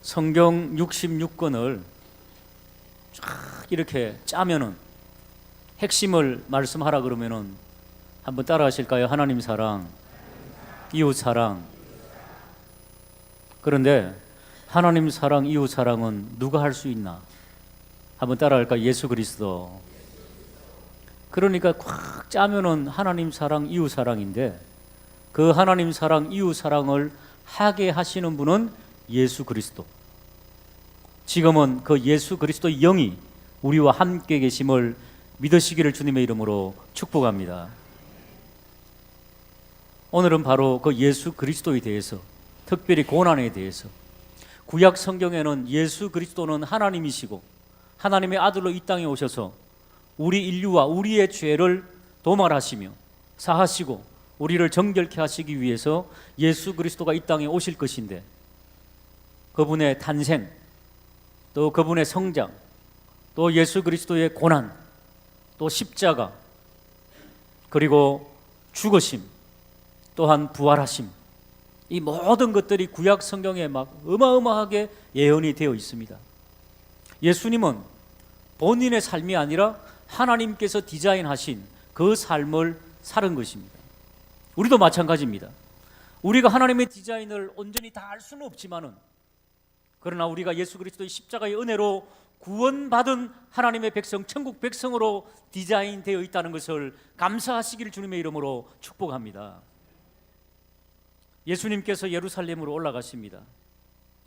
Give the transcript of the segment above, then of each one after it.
성경 66권을 쫙 이렇게 짜면은 핵심을 말씀하라 그러면은 한번 따라 하실까요? 하나님 사랑, 이웃 사랑. 그런데 하나님 사랑, 이웃 사랑은 누가 할 수 있나? 한번 따라 할까요? 예수 그리스도. 그러니까 꽉 짜면은 하나님 사랑, 이웃 사랑인데 그 하나님 사랑, 이웃 사랑을 하게 하시는 분은 예수 그리스도. 지금은 그 예수 그리스도의 영이 우리와 함께 계심을 믿으시기를 주님의 이름으로 축복합니다. 오늘은 바로 그 예수 그리스도에 대해서, 특별히 고난에 대해서, 구약 성경에는 예수 그리스도는 하나님이시고 하나님의 아들로 이 땅에 오셔서 우리 인류와 우리의 죄를 도말하시며 사하시고 우리를 정결케 하시기 위해서 예수 그리스도가 이 땅에 오실 것인데, 그분의 탄생, 또 그분의 성장, 또 예수 그리스도의 고난, 또 십자가, 그리고 죽으심, 또한 부활하심, 이 모든 것들이 구약 성경에 막 어마어마하게 예언이 되어 있습니다. 예수님은 본인의 삶이 아니라 하나님께서 디자인하신 그 삶을 살은 것입니다. 우리도 마찬가지입니다. 우리가 하나님의 디자인을 온전히 다 알 수는 없지만은, 그러나 우리가 예수 그리스도의 십자가의 은혜로 구원받은 하나님의 백성, 천국 백성으로 디자인되어 있다는 것을 감사하시기를 주님의 이름으로 축복합니다. 예수님께서 예루살렘으로 올라가십니다.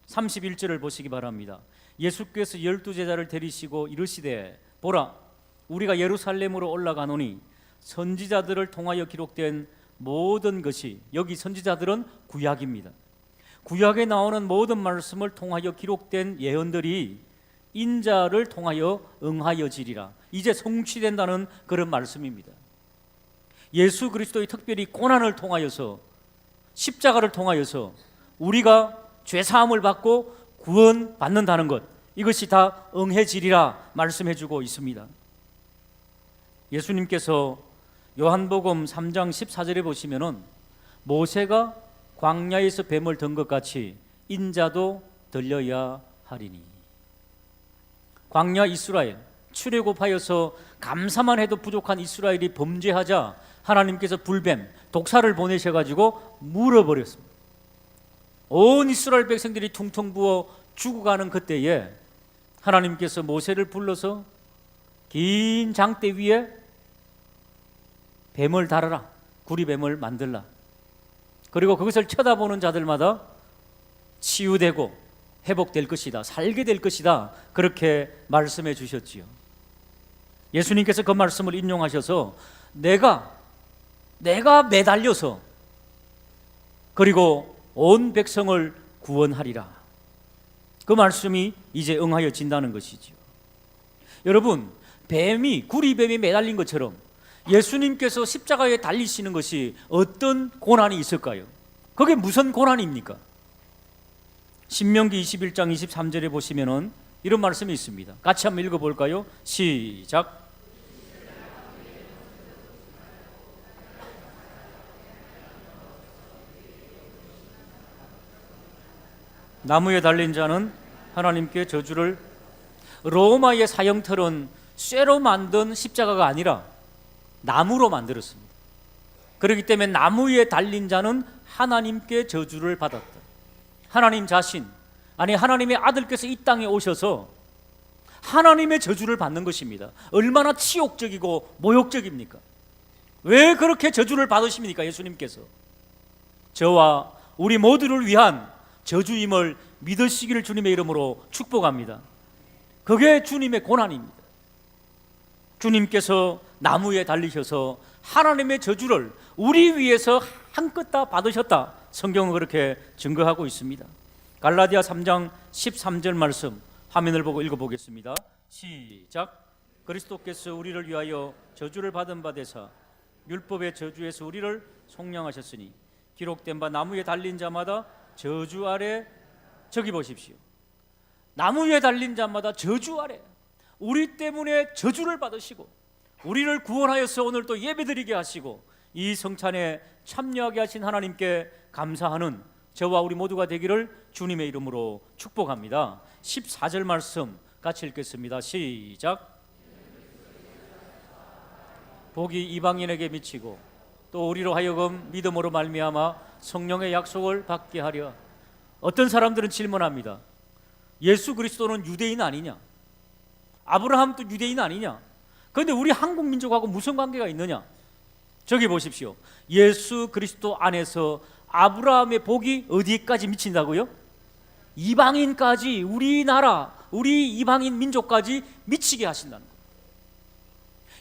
31절을 보시기 바랍니다. 예수께서 12제자를 데리시고 이르시되, 보라, 우리가 예루살렘으로 올라가노니 선지자들을 통하여 기록된 모든 것이, 여기 선지자들은 구약입니다. 구약에 나오는 모든 말씀을 통하여 기록된 예언들이 인자를 통하여 응하여지리라. 이제 성취된다는 그런 말씀입니다. 예수 그리스도의 특별히 고난을 통하여서, 십자가를 통하여서 우리가 죄사함을 받고 구원받는다는 것, 이것이 다 응해지리라 말씀해주고 있습니다. 예수님께서 요한복음 3장 14절에 보시면은 모세가 광야에서 뱀을 든 것 같이 인자도 들려야 하리니. 광야 이스라엘, 출애굽하여서 감사만 해도 부족한 이스라엘이 범죄하자 하나님께서 불뱀, 독사를 보내셔가지고 물어버렸습니다. 온 이스라엘 백성들이 퉁퉁 부어 죽어가는 그때에 하나님께서 모세를 불러서 긴 장대 위에 뱀을 달아라, 구리뱀을 만들라. 그리고 그것을 쳐다보는 자들마다 치유되고 회복될 것이다, 살게 될 것이다, 그렇게 말씀해 주셨지요. 예수님께서 그 말씀을 인용하셔서 내가 매달려서 그리고 온 백성을 구원하리라, 그 말씀이 이제 응하여진다는 것이지요. 여러분, 구리뱀이 매달린 것처럼 예수님께서 십자가에 달리시는 것이 어떤 고난이 있을까요? 그게 무슨 고난입니까? 신명기 21장 23절에 보시면은 이런 말씀이 있습니다. 같이 한번 읽어볼까요? 시작. 나무에 달린 자는 하나님께 저주를. 로마의 사형틀은 쇠로 만든 십자가가 아니라 나무로 만들었습니다. 그렇기 때문에 나무에 달린 자는 하나님께 저주를 받았다. 하나님 자신, 아니 하나님의 아들께서 이 땅에 오셔서 하나님의 저주를 받는 것입니다. 얼마나 치욕적이고 모욕적입니까? 왜 그렇게 저주를 받으십니까? 예수님께서 저와 우리 모두를 위한 저주임을 믿으시기를 주님의 이름으로 축복합니다. 그게 주님의 고난입니다. 주님께서 나무에 달리셔서 하나님의 저주를 우리 위해서 한껏 다 받으셨다, 성경은 그렇게 증거하고 있습니다. 갈라디아 3장 13절 말씀 화면을 보고 읽어보겠습니다. 시작. 그리스도께서 우리를 위하여 저주를 받은 바 되사 율법의 저주에서 우리를 속량하셨으니 기록된 바 나무에 달린 자마다 저주 아래, 저기 보십시오, 나무에 달린 자마다 저주 아래, 우리 때문에 저주를 받으시고 우리를 구원하여서 오늘 또 예배드리게 하시고 이 성찬에 참여하게 하신 하나님께 감사하는 저와 우리 모두가 되기를 주님의 이름으로 축복합니다. 14절 말씀 같이 읽겠습니다. 시작. 복이 이방인에게 미치고 또 우리로 하여금 믿음으로 말미암아 성령의 약속을 받게 하려. 어떤 사람들은 질문합니다. 예수 그리스도는 유대인 아니냐? 아브라함도 유대인 아니냐? 그런데 우리 한국 민족하고 무슨 관계가 있느냐? 저기 보십시오. 예수 그리스도 안에서 아브라함의 복이 어디까지 미친다고요? 이방인까지, 우리나라, 우리 이방인 민족까지 미치게 하신다는 거예요.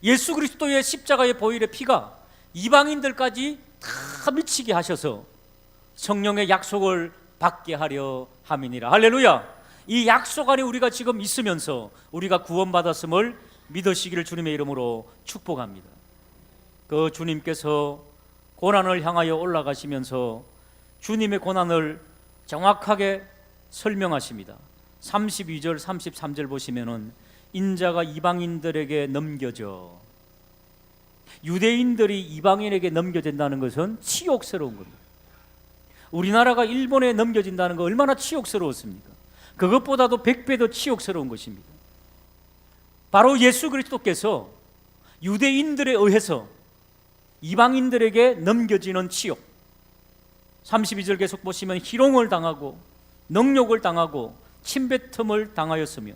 예수 그리스도의 십자가의 보혈의 피가 이방인들까지 다 미치게 하셔서 성령의 약속을 받게 하려 함이니라. 할렐루야. 이 약속 안에 우리가 지금 있으면서 우리가 구원받았음을 믿으시기를 주님의 이름으로 축복합니다. 그 주님께서 고난을 향하여 올라가시면서 주님의 고난을 정확하게 설명하십니다. 32절 33절 보시면은 인자가 이방인들에게 넘겨져. 유대인들이 이방인에게 넘겨진다는 것은 치욕스러운 겁니다. 우리나라가 일본에 넘겨진다는 거 얼마나 치욕스러웠습니까? 그것보다도 100배 더 치욕스러운 것입니다. 바로 예수 그리스도께서 유대인들에 의해서 이방인들에게 넘겨지는 치욕, 32절 계속 보시면 희롱을 당하고 능욕을 당하고 침뱉음을 당하였으며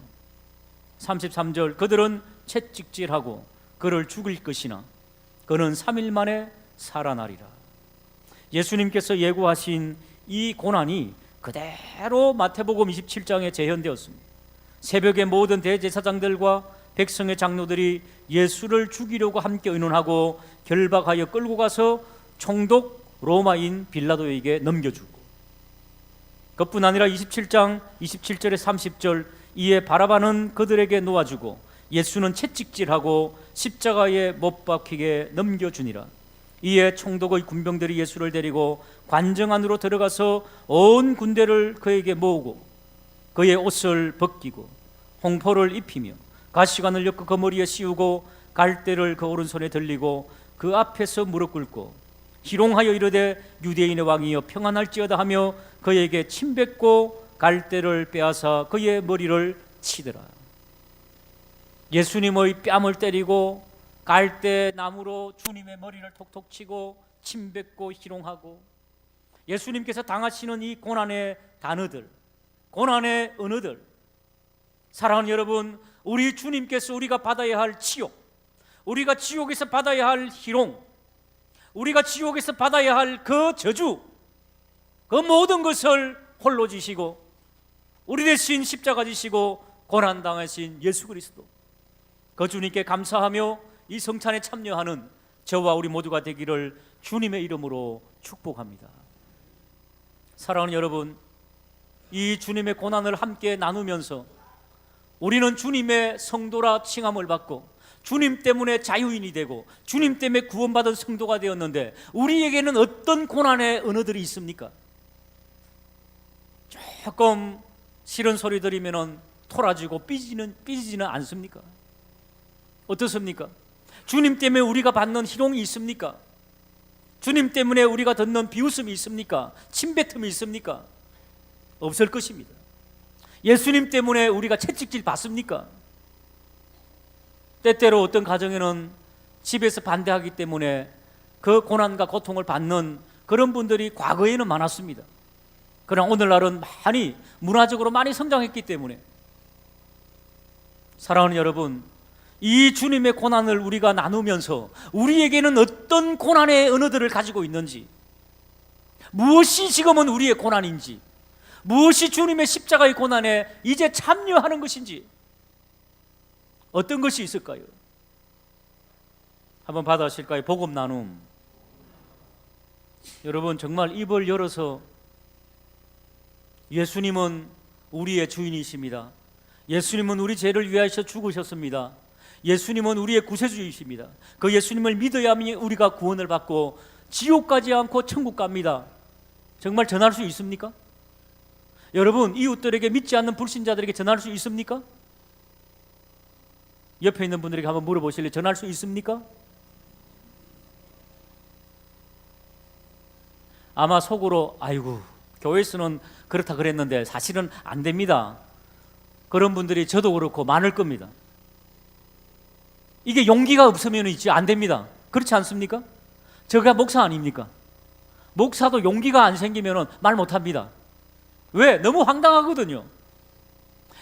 33절 그들은 채찍질하고 그를 죽일 것이나 그는 3일 만에 살아나리라. 예수님께서 예고하신 이 고난이 그대로 마태복음 27장에 재현되었습니다. 새벽에 모든 대제사장들과 백성의 장로들이 예수를 죽이려고 함께 의논하고 결박하여 끌고 가서 총독 로마인 빌라도에게 넘겨주고, 그뿐 아니라 27장 27절에 30절 이에 바라바는 그들에게 놓아주고 예수는 채찍질하고 십자가에 못 박히게 넘겨주니라. 이에 총독의 군병들이 예수를 데리고 관정 안으로 들어가서 온 군대를 그에게 모으고 그의 옷을 벗기고 홍포를 입히며 가시관을 엮어 그 머리에 씌우고 갈대를 그 오른손에 들리고 그 앞에서 무릎 꿇고 희롱하여 이르되 유대인의 왕이여 평안할지어다 하며 그에게 침뱉고 갈대를 빼앗아 그의 머리를 치더라. 예수님의 뺨을 때리고 갈대 나무로 주님의 머리를 톡톡 치고 침뱉고 희롱하고 예수님께서 당하시는 이 고난의 단어들, 고난의 언어들, 사랑하는 여러분, 우리 주님께서 우리가 받아야 할 치욕, 우리가 지옥에서 받아야 할 희롱, 우리가 지옥에서 받아야 할 그 저주, 그 모든 것을 홀로 지시고 우리 대신 십자가 지시고 고난당하신 예수 그리스도, 그 주님께 감사하며 이 성찬에 참여하는 저와 우리 모두가 되기를 주님의 이름으로 축복합니다. 사랑하는 여러분, 이 주님의 고난을 함께 나누면서 우리는 주님의 성도라 칭함을 받고 주님 때문에 자유인이 되고 주님 때문에 구원받은 성도가 되었는데 우리에게는 어떤 고난의 언어들이 있습니까? 조금 싫은 소리 들으면 토라지고 삐지지는 않습니까? 어떻습니까? 주님 때문에 우리가 받는 희롱이 있습니까? 주님 때문에 우리가 듣는 비웃음이 있습니까? 침뱉음이 있습니까? 없을 것입니다. 예수님 때문에 우리가 채찍질 받습니까? 때때로 어떤 가정에는 집에서 반대하기 때문에 그 고난과 고통을 받는 그런 분들이 과거에는 많았습니다. 그러나 오늘날은 많이 문화적으로 많이 성장했기 때문에, 사랑하는 여러분, 이 주님의 고난을 우리가 나누면서 우리에게는 어떤 고난의 언어들을 가지고 있는지, 무엇이 지금은 우리의 고난인지, 무엇이 주님의 십자가의 고난에 이제 참여하는 것인지, 어떤 것이 있을까요? 한번 받아실까요? 복음 나눔. 여러분, 정말 입을 열어서 예수님은 우리의 주인이십니다. 예수님은 우리 죄를 위하여 죽으셨습니다. 예수님은 우리의 구세주이십니다. 그 예수님을 믿어야만 우리가 구원을 받고 지옥 가지 않고 천국 갑니다. 정말 전할 수 있습니까? 여러분, 이웃들에게, 믿지 않는 불신자들에게 전할 수 있습니까? 옆에 있는 분들에게 한번 물어보실래요? 전할 수 있습니까? 아마 속으로 아이고 교회에서는 그렇다 그랬는데 사실은 안 됩니다. 그런 분들이 저도 그렇고 많을 겁니다. 이게 용기가 없으면 이제 안 됩니다. 그렇지 않습니까? 제가 목사 아닙니까? 목사도 용기가 안 생기면 말 못합니다. 왜? 너무 황당하거든요.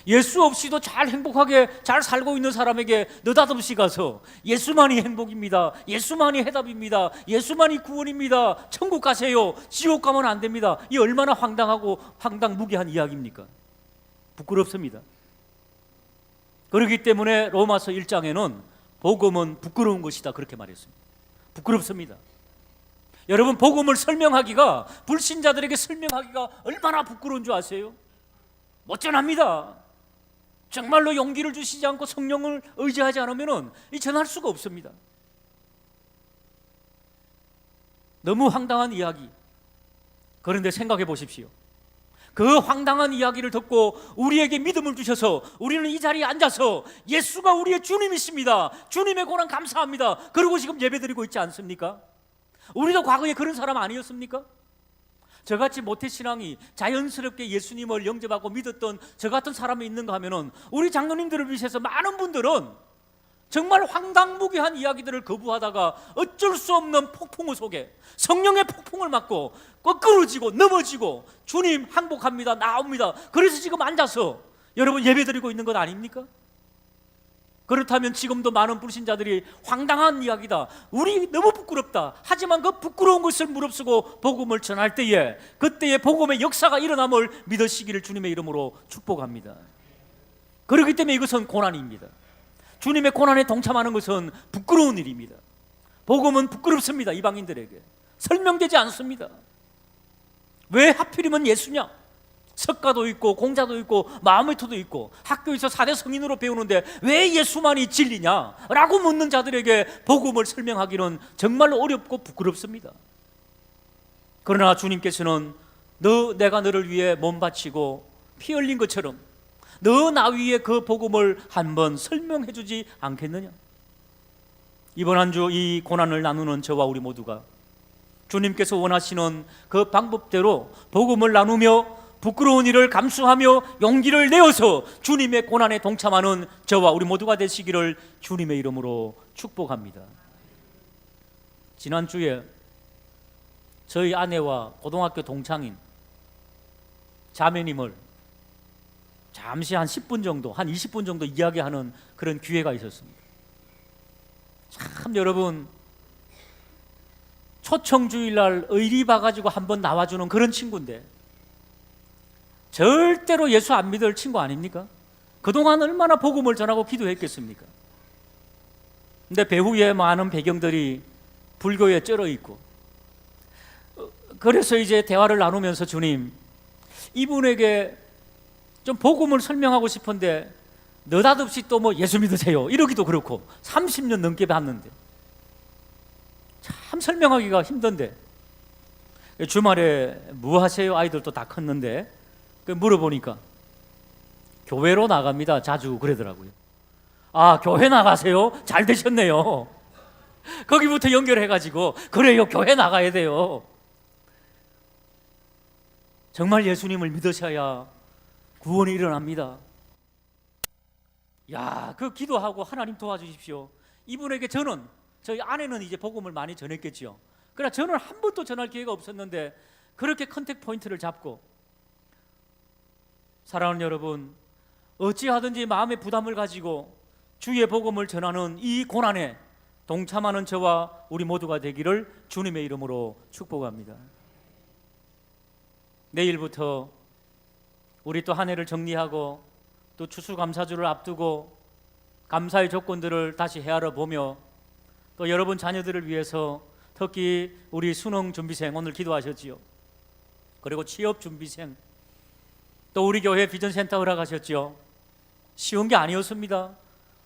예수 없이도 잘 행복하게 잘 살고 있는 사람에게 느닷없이 가서 예수만이 행복입니다, 예수만이 해답입니다, 예수만이 구원입니다, 천국 가세요, 지옥 가면 안 됩니다. 이 얼마나 황당하고 황당무계한 이야기입니까? 부끄럽습니다. 그렇기 때문에 로마서 1장에는 복음은 부끄러운 것이다 그렇게 말했습니다. 부끄럽습니다. 여러분, 복음을 설명하기가, 불신자들에게 설명하기가 얼마나 부끄러운 줄 아세요? 못전합니다. 정말로 용기를 주시지 않고 성령을 의지하지 않으면 전할 수가 없습니다. 너무 황당한 이야기. 그런데 생각해 보십시오. 그 황당한 이야기를 듣고 우리에게 믿음을 주셔서 우리는 이 자리에 앉아서 예수가 우리의 주님이십니다, 주님의 고난 감사합니다, 그러고 지금 예배드리고 있지 않습니까? 우리도 과거에 그런 사람 아니었습니까? 저같이 모태신앙이 자연스럽게 예수님을 영접하고 믿었던 저 같은 사람이 있는가 하면은 우리 장로님들을 비롯해서 많은 분들은 정말 황당무계한 이야기들을 거부하다가 어쩔 수 없는 폭풍우 속에 성령의 폭풍을 맞고 꺾으러지고 넘어지고 주님 항복합니다, 나옵니다. 그래서 지금 앉아서 여러분 예배드리고 있는 것 아닙니까? 그렇다면 지금도 많은 불신자들이 황당한 이야기다, 우리 너무 부끄럽다, 하지만 그 부끄러운 것을 무릅쓰고 복음을 전할 때에 그때의 복음의 역사가 일어남을 믿으시기를 주님의 이름으로 축복합니다. 그렇기 때문에 이것은 고난입니다. 주님의 고난에 동참하는 것은 부끄러운 일입니다. 복음은 부끄럽습니다. 이방인들에게 설명되지 않습니다. 왜 하필이면 예수냐? 석가도 있고 공자도 있고 마호메트도 있고 학교에서 4대 성인으로 배우는데 왜 예수만이 진리냐? 라고 묻는 자들에게 복음을 설명하기는 정말로 어렵고 부끄럽습니다. 그러나 주님께서는 내가 너를 위해 몸 바치고 피 흘린 것처럼 너 나 위에 그 복음을 한번 설명해 주지 않겠느냐? 이번 한 주 이 고난을 나누는 저와 우리 모두가 주님께서 원하시는 그 방법대로 복음을 나누며 부끄러운 일을 감수하며 용기를 내어서 주님의 고난에 동참하는 저와 우리 모두가 되시기를 주님의 이름으로 축복합니다. 지난주에 저희 아내와 고등학교 동창인 자매님을 잠시 한 10분 정도, 한 20분 정도 이야기하는 그런 기회가 있었습니다. 참 여러분, 초청주일날 의리 봐가지고 한번 나와주는 그런 친구인데 절대로 예수 안 믿을 친구 아닙니까? 그동안 얼마나 복음을 전하고 기도했겠습니까? 근데 배후에 많은 배경들이 불교에 쩔어 있고, 그래서 이제 대화를 나누면서 주님, 이분에게 좀 복음을 설명하고 싶은데 느닷없이 또 뭐 예수 믿으세요 이러기도 그렇고 30년 넘게 봤는데 참 설명하기가 힘든데, 주말에 뭐 하세요? 아이들도 다 컸는데 물어보니까 교회로 나갑니다 자주 그러더라고요. 아, 교회 나가세요? 잘 되셨네요. 거기부터 연결해가지고 그래요, 교회 나가야 돼요. 정말 예수님을 믿으셔야 구원이 일어납니다. 야, 그 기도하고 하나님 도와주십시오. 이분에게 저희 아내는 이제 복음을 많이 전했겠죠. 그러나 저는 한 번도 전할 기회가 없었는데 그렇게 컨택 포인트를 잡고, 사랑하는 여러분, 어찌하든지 마음의 부담을 가지고 주의 복음을 전하는 이 고난에 동참하는 저와 우리 모두가 되기를 주님의 이름으로 축복합니다. 내일부터 우리 또 한 해를 정리하고 또 추수감사주를 앞두고 감사의 조건들을 다시 헤아려 보며 또 여러분 자녀들을 위해서 특히 우리 수능 준비생 오늘 기도하셨지요. 그리고 취업 준비생, 또 우리 교회 비전센터 허락하셨지요. 쉬운 게 아니었습니다.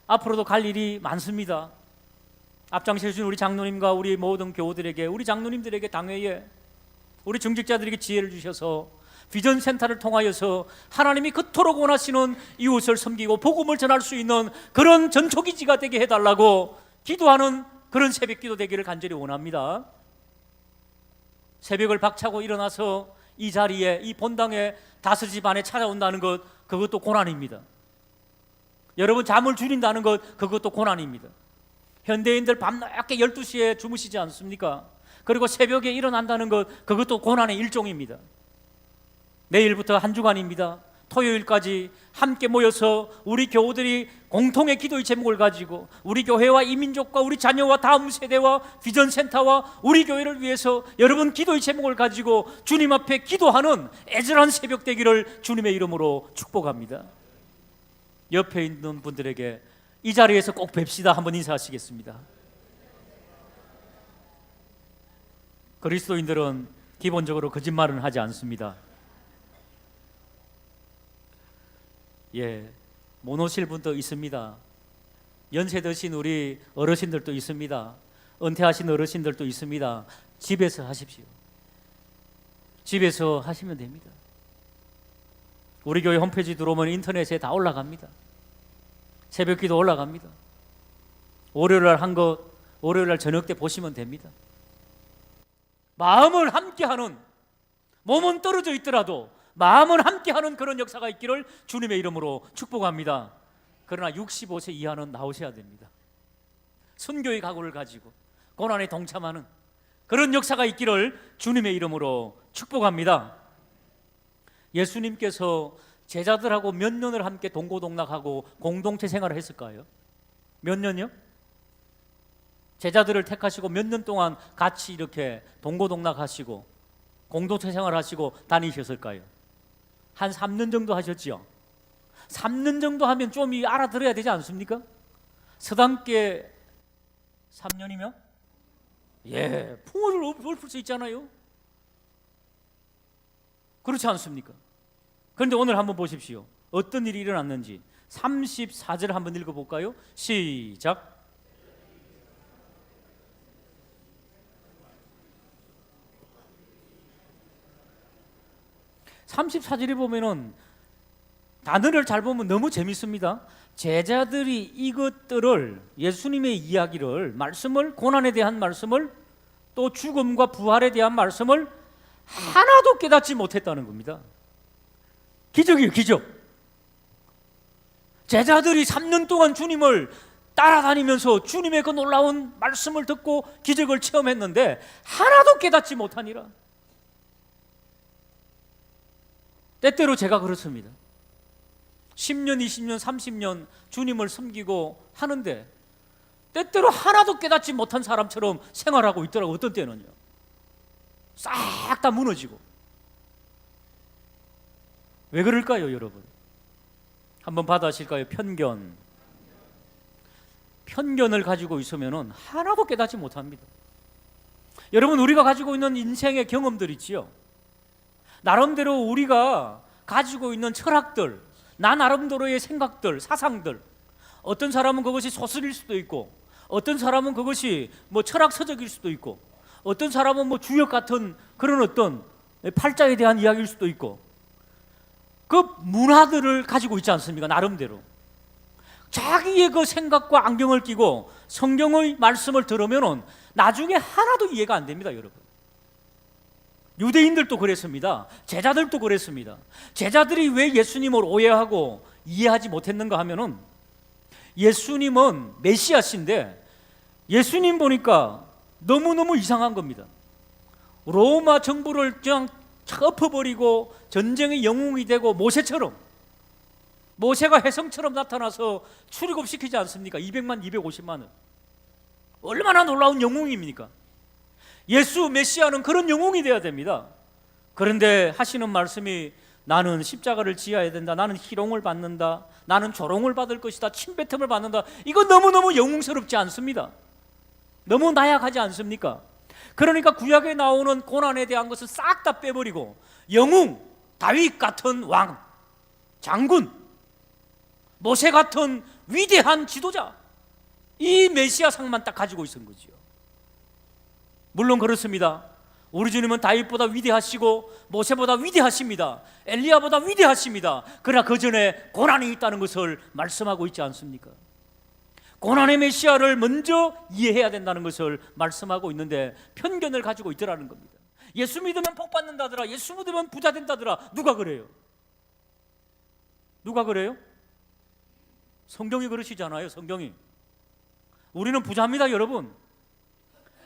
앞으로도 갈 일이 많습니다. 앞장서 주신 우리 장로님과 우리 모든 교우들에게, 우리 장로님들에게, 당회에, 우리 중직자들에게 지혜를 주셔서 비전센터를 통하여서 하나님이 그토록 원하시는 이웃을 섬기고 복음을 전할 수 있는 그런 전초기지가 되게 해달라고 기도하는 그런 새벽기도 되기를 간절히 원합니다. 새벽을 박차고 일어나서 이 자리에, 이 본당에 5시 반에 찾아온다는 것, 그것도 고난입니다. 여러분 잠을 줄인다는 것, 그것도 고난입니다. 현대인들 밤늦게 12시에 주무시지 않습니까? 그리고 새벽에 일어난다는 것, 그것도 고난의 일종입니다. 내일부터 한 주간입니다. 토요일까지 함께 모여서 우리 교우들이 공통의 기도의 제목을 가지고 우리 교회와 이 민족과 우리 자녀와 다음 세대와 비전센터와 우리 교회를 위해서 여러분 기도의 제목을 가지고 주님 앞에 기도하는 애절한 새벽 되기를 주님의 이름으로 축복합니다. 옆에 있는 분들에게 이 자리에서 꼭 뵙시다 한번 인사하시겠습니다. 그리스도인들은 기본적으로 거짓말은 하지 않습니다. 못 오실 분도 있습니다. 연세 드신 우리 어르신들도 있습니다. 은퇴하신 어르신들도 있습니다. 집에서 하십시오. 집에서 하시면 됩니다. 우리 교회 홈페이지 들어오면 인터넷에 다 올라갑니다. 새벽기도 올라갑니다. 월요일날 한 것 월요일날 저녁 때 보시면 됩니다. 마음을 함께하는, 몸은 떨어져 있더라도 마음은 함께하는 그런 역사가 있기를 주님의 이름으로 축복합니다. 그러나 65세 이하는 나오셔야 됩니다. 순교의 각오를 가지고 고난에 동참하는 그런 역사가 있기를 주님의 이름으로 축복합니다. 예수님께서 제자들하고 몇 년을 함께 동고동락하고 공동체 생활을 했을까요? 몇 년요? 제자들을 택하시고 몇 년 동안 같이 이렇게 동고동락하시고 공동체 생활하시고 다니셨을까요? 한 3년 정도 하셨죠? 3년 정도 하면 좀 알아들어야 되지 않습니까? 서당계 3년이면? 풍어를 읊을 수 있잖아요. 그렇지 않습니까? 그런데 오늘 한번 보십시오. 어떤 일이 일어났는지 34절 한번 읽어볼까요? 시작. (34절에) 보면은 단어를 잘 보면 너무 재밌습니다. 제자들이 이것들을, 예수님의 이야기를, 말씀을, 고난에 대한 말씀을, 또 죽음과 부활에 대한 말씀을 하나도 깨닫지 못했다는 겁니다. 기적이에요, 기적. 제자들이 3년 동안 주님을 따라다니면서 주님의 그 놀라운 말씀을 듣고 기적을 체험했는데 하나도 깨닫지 못하니라. 때때로 제가 그렇습니다. 10년, 20년, 30년 주님을 섬기고 하는데 때때로 하나도 깨닫지 못한 사람처럼 생활하고 있더라고요. 어떤 때는요, 싹 다 무너지고. 왜 그럴까요, 여러분? 한번 받아실까요? 편견을 가지고 있으면 하나도 깨닫지 못합니다. 여러분, 우리가 가지고 있는 인생의 경험들 있지요. 나름대로 우리가 가지고 있는 철학들, 나 나름대로의 생각들, 사상들, 어떤 사람은 그것이 소설일 수도 있고, 어떤 사람은 그것이 철학 서적일 수도 있고, 어떤 사람은 주역 같은 그런 어떤 팔자에 대한 이야기일 수도 있고, 그 문화들을 가지고 있지 않습니까? 나름대로 자기의 그 생각과 안경을 끼고 성경의 말씀을 들으면 나중에 하나도 이해가 안 됩니다, 여러분. 유대인들도 그랬습니다. 제자들도 그랬습니다. 제자들이 왜 예수님을 오해하고 이해하지 못했는가 하면은, 예수님은 메시아신데 예수님 보니까 너무너무 이상한 겁니다. 로마 정부를 그냥 엎어버리고 전쟁의 영웅이 되고, 모세가 혜성처럼 나타나서 출애굽시키지 않습니까? 200만, 250만을. 얼마나 놀라운 영웅입니까? 예수 메시아는 그런 영웅이 되어야 됩니다. 그런데 하시는 말씀이, 나는 십자가를 지어야 된다, 나는 희롱을 받는다, 나는 조롱을 받을 것이다, 침뱉음을 받는다. 이거 너무너무 영웅스럽지 않습니다. 너무 나약하지 않습니까? 그러니까 구약에 나오는 고난에 대한 것을 싹 다 빼버리고 영웅, 다윗 같은 왕, 장군, 모세 같은 위대한 지도자, 이 메시아 상만 딱 가지고 있었던 거죠. 물론 그렇습니다. 우리 주님은 다윗보다 위대하시고 모세보다 위대하십니다. 엘리야보다 위대하십니다. 그러나 그 전에 고난이 있다는 것을 말씀하고 있지 않습니까? 고난의 메시아를 먼저 이해해야 된다는 것을 말씀하고 있는데 편견을 가지고 있더라는 겁니다. 예수 믿으면 복 받는다더라, 예수 믿으면 부자 된다더라. 누가 그래요? 누가 그래요? 성경이 그러시잖아요. 성경이. 우리는 부자입니다, 여러분.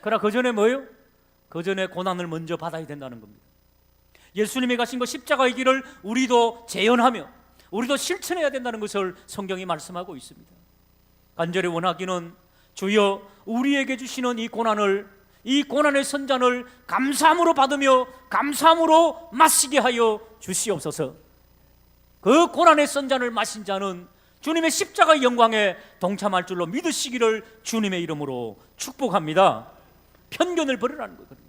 그러나 그 전에 뭐예요? 그 전에 고난을 먼저 받아야 된다는 겁니다. 예수님이 가신 그 십자가의 길을 우리도 재현하며 우리도 실천해야 된다는 것을 성경이 말씀하고 있습니다. 간절히 원하기는 주여 우리에게 주시는 이 고난의 선잔을 감사함으로 받으며 감사함으로 마시게 하여 주시옵소서. 그 고난의 선잔을 마신 자는 주님의 십자가의 영광에 동참할 줄로 믿으시기를 주님의 이름으로 축복합니다. 편견을 버리라는 거예요. 그러니까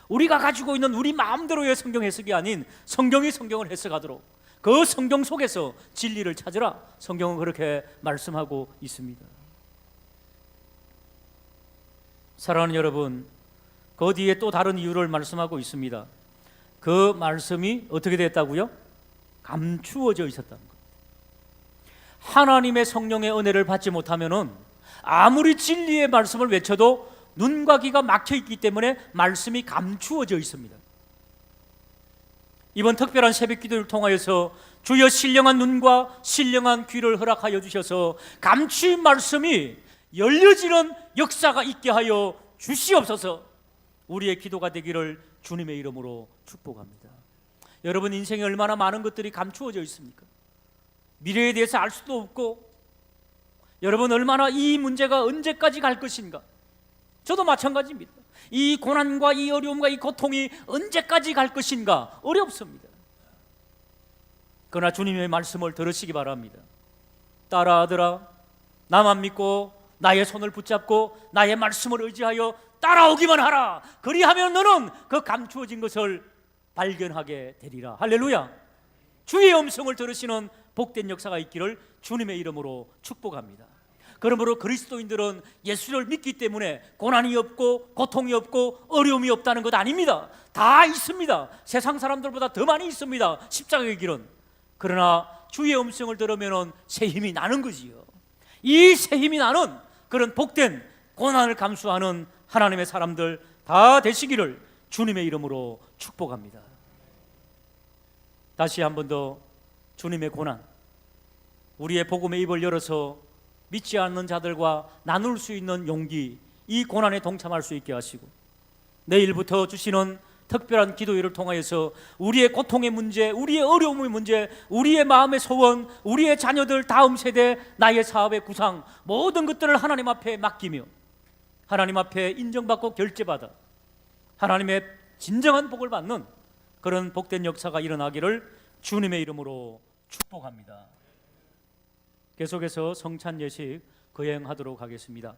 우리가 가지고 있는 우리 마음대로의 성경 해석이 아닌 성경이 성경을 해석하도록 그 성경 속에서 진리를 찾으라. 성경은 그렇게 말씀하고 있습니다. 사랑하는 여러분, 그 뒤에 또 다른 이유를 말씀하고 있습니다. 그 말씀이 어떻게 됐다고요? 감추어져 있었다는 겁니다. 하나님의 성령의 은혜를 받지 못하면은 아무리 진리의 말씀을 외쳐도 눈과 귀가 막혀 있기 때문에 말씀이 감추어져 있습니다. 이번 특별한 새벽 기도를 통하여서 주여 신령한 눈과 신령한 귀를 허락하여 주셔서 감추인 말씀이 열려지는 역사가 있게 하여 주시옵소서. 우리의 기도가 되기를 주님의 이름으로 축복합니다. 여러분 인생에 얼마나 많은 것들이 감추어져 있습니까? 미래에 대해서 알 수도 없고, 여러분 얼마나 이 문제가 언제까지 갈 것인가? 저도 마찬가지입니다. 이 고난과 이 어려움과 이 고통이 언제까지 갈 것인가 어렵습니다. 그러나 주님의 말씀을 들으시기 바랍니다. 딸아 아들아, 나만 믿고 나의 손을 붙잡고 나의 말씀을 의지하여 따라오기만 하라. 그리하면 너는 그 감추어진 것을 발견하게 되리라. 할렐루야. 주의 음성을 들으시는 복된 역사가 있기를 주님의 이름으로 축복합니다. 그러므로 그리스도인들은 예수를 믿기 때문에 고난이 없고 고통이 없고 어려움이 없다는 것 아닙니다. 다 있습니다. 세상 사람들보다 더 많이 있습니다. 십자가의 길은. 그러나 주의 음성을 들으면 새 힘이 나는 거지요. 이 새 힘이 나는 그런 복된 고난을 감수하는 하나님의 사람들 다 되시기를 주님의 이름으로 축복합니다. 다시 한 번 더 주님의 고난, 우리의 복음의 입을 열어서 믿지 않는 자들과 나눌 수 있는 용기, 이 고난에 동참할 수 있게 하시고, 내일부터 주시는 특별한 기도회를 통하여서 우리의 고통의 문제, 우리의 어려움의 문제, 우리의 마음의 소원, 우리의 자녀들 다음 세대, 나의 사업의 구상, 모든 것들을 하나님 앞에 맡기며 하나님 앞에 인정받고 결제받아 하나님의 진정한 복을 받는 그런 복된 역사가 일어나기를 주님의 이름으로 축복합니다. 계속해서 성찬 예식 거행하도록 하겠습니다.